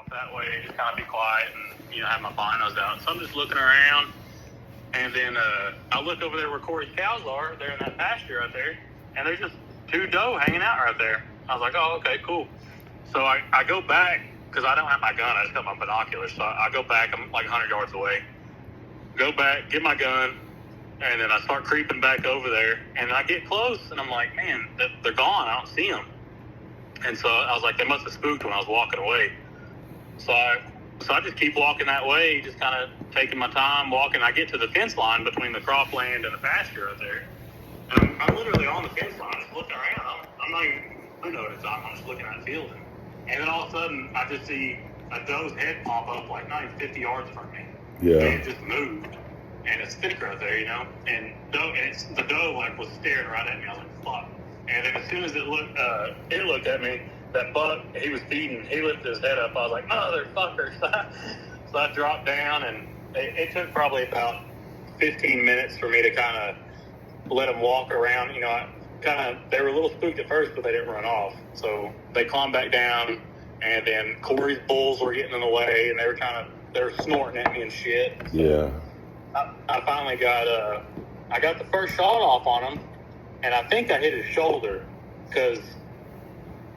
off that way, just kind of be quiet and, have my binos out. So I'm just looking around, and then I look over there where Corey's cows are. They're in that pasture right there, and there's just 2 doe hanging out right there. I was like, oh, okay, cool. So I go back, because I don't have my gun. I just got my binoculars. So I go back. I'm like 100 yards away. Go back, get my gun, and then I start creeping back over there. And I get close, and I'm like, man, they're gone. I don't see them. And so I was like, they must have spooked when I was walking away. So I just keep walking that way, just kind of taking my time walking. I get to the fence line between the cropland and the pasture right there. And I'm literally on the fence line, just looking around. I'm not even, who knows it's on. I'm just looking at the field. And then all of a sudden, I just see a doe's head pop up like not even 50 yards from me. Yeah. And it just moved. And it's thick right there, And the doe like was staring right at me. I was like, fuck. And then as soon as it looked at me, that buck, he was feeding, he lifted his head up. I was like, motherfucker. So I dropped down, and it took probably about 15 minutes for me to kind of let them walk around. They were a little spooked at first, but they didn't run off. So they climbed back down, and then Corey's bulls were getting in the way, and they were snorting at me and shit. So yeah. I finally got the first shot off on him, and I think I hit his shoulder because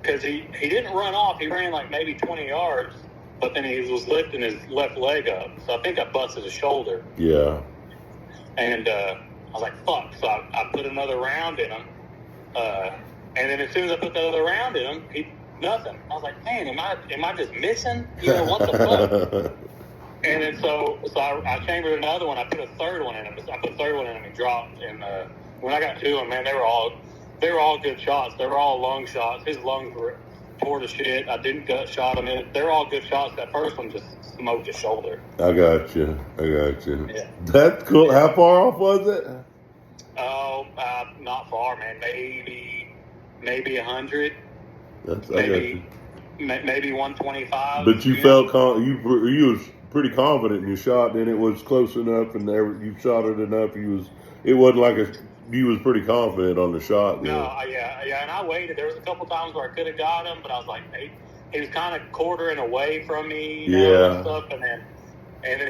he didn't run off. He ran like maybe 20 yards, but then he was lifting his left leg up. So I think I busted his shoulder. Yeah. And I was like, fuck. So I put another round in him. And then as soon as I put the other round in him, nothing. I was like, man, am I just missing? What the fuck? And then so I chambered another one. I put a third one in him. I put a third one in him and dropped. And when I got to him, man, they were all good shots. They were all lung shots. His lungs were tore to shit. I didn't gut shot him. They were all good shots. That first one just smoked his shoulder. I got you. Yeah. That's cool. How far off was it? Oh, not far, man. Maybe 100. Maybe 125. But you felt you was pretty confident in your shot, and it was close enough, and you shot it enough. It wasn't like you was pretty confident on the shot. Then. No, yeah, and I waited. There was a couple times where I could have got him, but I was like, he was kind of quartering away from me, and stuff, and then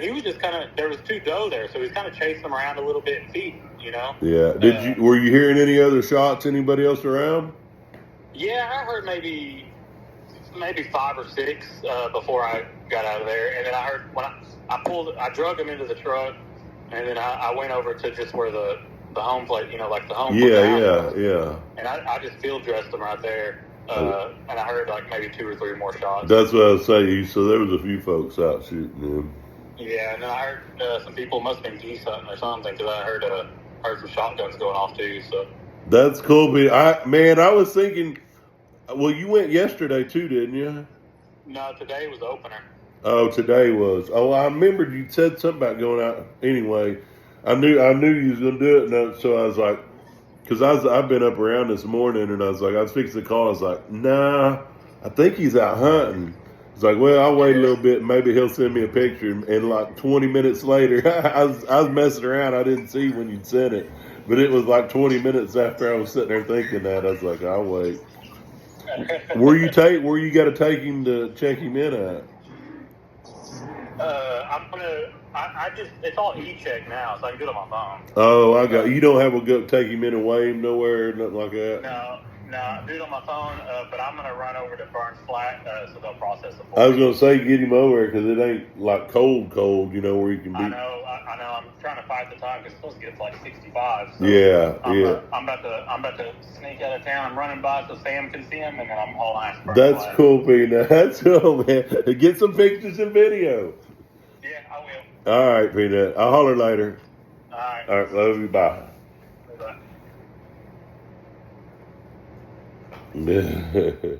he was just kind of. There was 2 doe there, so he was kind of chasing them around a little bit and feeding, Yeah. Were you hearing any other shots? Anybody else around? Yeah, I heard maybe 5 or 6 before I got out of there, and then I heard when I drug him into the truck, and then I went over to just where the home plate, like the home. Yeah. And I just field dressed them right there, and I heard like maybe 2 or 3 more shots. That's what I was saying. So there was a few folks out shooting them. Yeah, and then I heard some people must have been geese hunting or something, because I heard some shotguns going off too. So that's cool. But I was thinking. Well, you went yesterday too, didn't you? No, today was opener. Oh, today was. Oh, I remembered you said something about going out. Anyway, I knew you was gonna do it, and so I was like, because I've been up around this morning, and I was fixing the call. I was like, nah, I think he's out hunting. It's like, well, I'll wait a little bit. Maybe he'll send me a picture. And like 20 minutes later, I was messing around. I didn't see when you sent it, but it was like 20 minutes after I was sitting there thinking that. I was like, I'll wait. Where you got to take him to check him in at? It's all e-check now, so I can do it on my phone. Oh, you don't have a go take him in and weigh him nowhere, nothing like that? No, I do it on my phone, but I'm going to run over to Burns Flat, so they'll process it for me. I was going to say get him over because it ain't like cold, where you can be. I know. I'm trying to fight the time because it's supposed to get up to like 65. So yeah. I'm about to sneak out of town. I'm running by so Sam can see him, and then I'm hauling ass. That's cool, Peanut. That's cool, man. Get some pictures and video. Yeah, I will. All right, Peanut. I'll holler later. All right. All right. Love you. Bye. Bye.